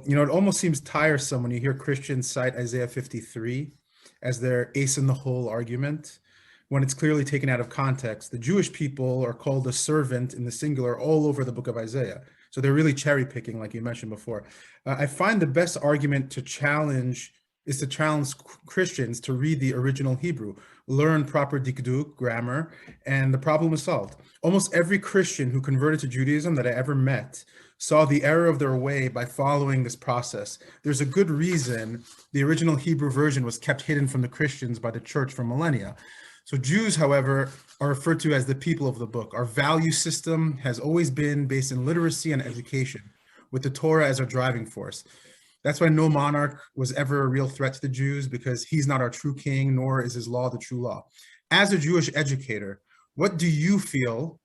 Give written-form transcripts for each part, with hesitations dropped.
it almost seems tiresome when you hear Christians cite Isaiah 53 as their ace in the hole argument, when it's clearly taken out of context. The Jewish people are called a servant in the singular all over the book of Isaiah. So they're really cherry picking, like you mentioned before. I find the best argument to challenge Christians to read the original Hebrew, learn proper dikduk, grammar, and the problem is solved. Almost every Christian who converted to Judaism that I ever met saw the error of their way by following this process. There's a good reason the original Hebrew version was kept hidden from the Christians by the church for millennia. So Jews, however, are referred to as the people of the book. Our value system has always been based in literacy and education, with the Torah as our driving force. That's why no monarch was ever a real threat to the Jews, because he's not our true king, nor is his law the true law. As a Jewish educator, what do you feel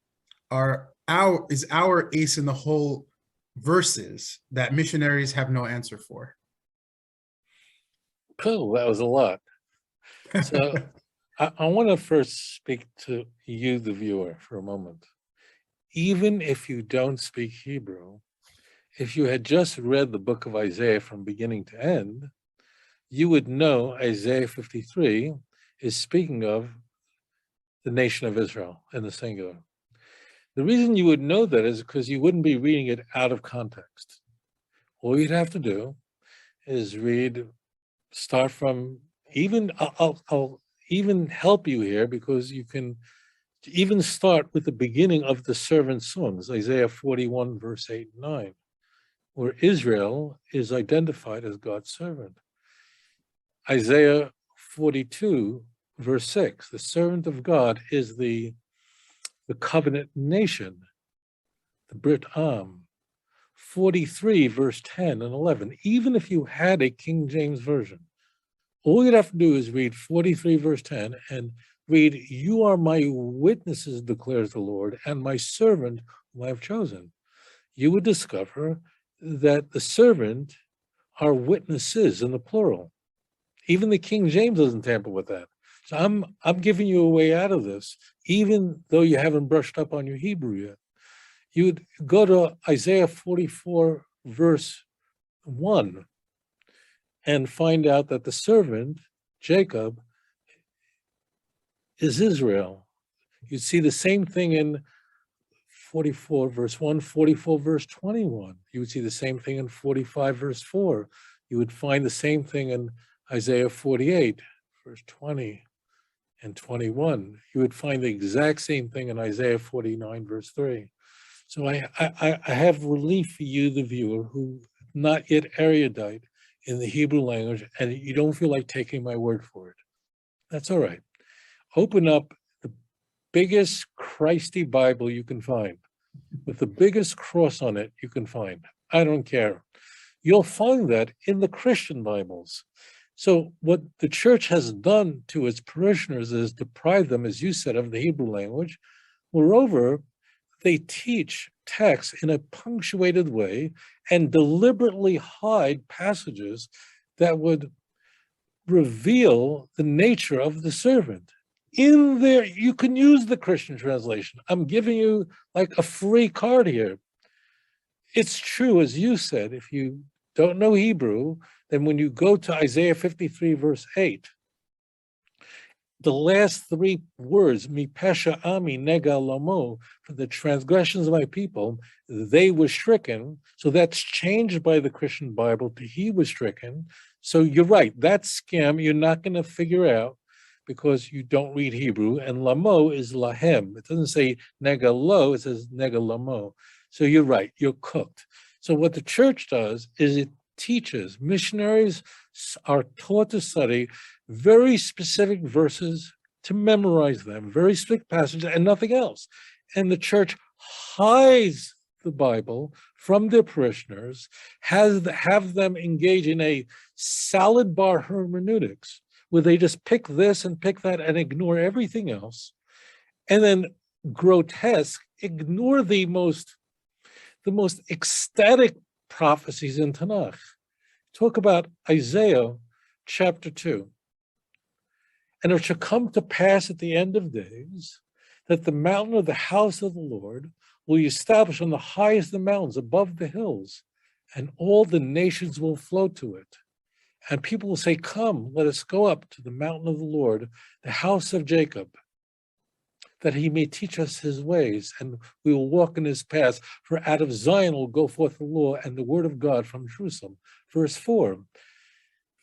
is our ace in the hole verses that missionaries have no answer for? Cool, that was a lot. So I want to first speak to you, the viewer, for a moment. Even if you don't speak Hebrew, if you had just read the book of Isaiah from beginning to end, you would know Isaiah 53 is speaking of the nation of Israel in the singular. The reason you would know that is because you wouldn't be reading it out of context. All you'd have to do is start from, I'll even help you here, because you can even start with the beginning of the servant songs, Isaiah 41, verse 8 and 9, where Israel is identified as God's servant. Isaiah 42, verse 6, the servant of God is the covenant nation, the Brit Am. 43, verse 10 and 11, even if you had a King James version, all you'd have to do is read 43, verse 10, and read, "You are my witnesses, declares the Lord, and my servant whom I have chosen." You would discover that the servant are witnesses in the plural. Even the King James doesn't tamper with that. So I'm giving you a way out of this, even though you haven't brushed up on your Hebrew yet. You would go to Isaiah 44, verse 1, and find out that the servant, Jacob, is Israel. You'd see the same thing in 44, verse 1, 44, verse 21. You would see the same thing in 45, verse 4. You would find the same thing in Isaiah 48, verse 20 and 21. You would find the exact same thing in Isaiah 49, verse 3. So I have relief for you, the viewer, who not yet erudite in the Hebrew language, and you don't feel like taking my word for it. That's all right. Open up the biggest Christy Bible you can find, with the biggest cross on it you can find. I don't care. You'll find that in the Christian Bibles. So what the church has done to its parishioners is deprive them, as you said, of the Hebrew language. Moreover, they teach texts in a punctuated way and deliberately hide passages that would reveal the nature of the servant. In there, you can use the Christian translation. I'm giving you like a free card here. It's true, as you said, if you don't know Hebrew, then when you go to Isaiah 53, verse 8, the last three words, mi pesha ami nega lamo, for the transgressions of my people, they were stricken. So that's changed by the Christian Bible to he was stricken. So you're right, that scam you're not going to figure out because you don't read Hebrew, and lamo is lahem. It doesn't say nega lo, it says nega lamo. So you're right, you're cooked. So what the church does is it teaches, missionaries are taught to study very specific verses, to memorize them, very specific passages and nothing else. And the church hides the Bible from their parishioners, have them engage in a salad bar hermeneutics, where they just pick this and pick that and ignore everything else. And then grotesque, ignore the most ecstatic prophecies in Tanakh. Talk about Isaiah chapter 2. And it shall come to pass at the end of days that the mountain of the house of the Lord will be established on the highest of the mountains above the hills, and all the nations will flow to it. And people will say, come, let us go up to the mountain of the Lord, the house of Jacob, that he may teach us his ways, and we will walk in his paths. For out of Zion will go forth the law and the word of God from Jerusalem. Verse 4,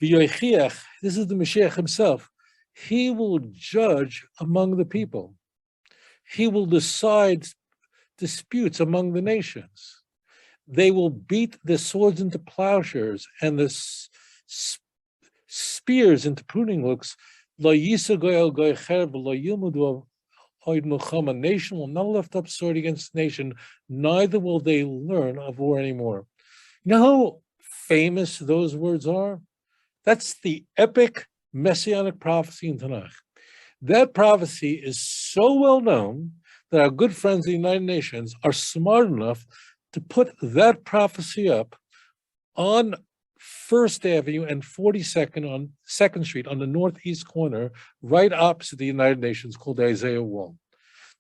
V'yoichiach, this is the Mashiach himself, he will judge among the people. He will decide disputes among the nations. They will beat the swords into plowshares and the spears into pruning hooks. Lo yisa goyel goy cherv, lo yilmudu oid milchama. Nation will not lift up sword against nation, neither will they learn of war anymore. You know how famous those words are? That's the epic messianic prophecy in Tanakh. That prophecy is so well known that our good friends in the United Nations are smart enough to put that prophecy up on First Avenue and 42nd on 2nd Street on the northeast corner, right opposite the United Nations, called the Isaiah Wall.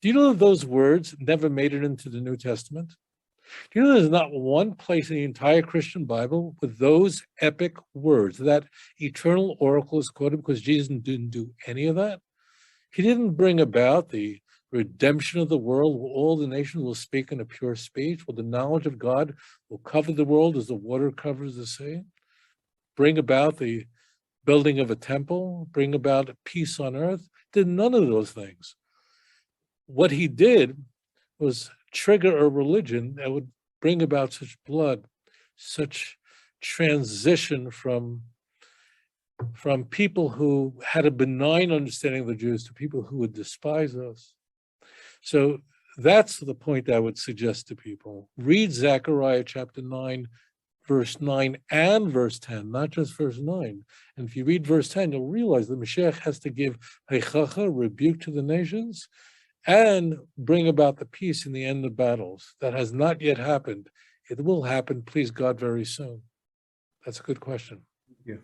Do you know that those words never made it into the New Testament? Do you know there's not one place in the entire Christian Bible with those epic words, that eternal oracle is quoted, because Jesus didn't do any of that? He didn't bring about the redemption of the world, where all the nations will speak in a pure speech, where the knowledge of God will cover the world as the water covers the sea, bring about the building of a temple, bring about peace on earth. Did none of those things. What he did was trigger a religion that would bring about such blood, such transition from people who had a benign understanding of the Jews to people who would despise us. So that's the point I would suggest to people. Read Zechariah chapter 9, verse 9 and verse 10, not just verse 9. And if you read verse 10, you'll realize the Mashiach has to give heichacha, rebuke to the nations, and bring about the peace in the end of battles. That has not yet happened. It will happen, please God, very soon. That's a good question. Yeah.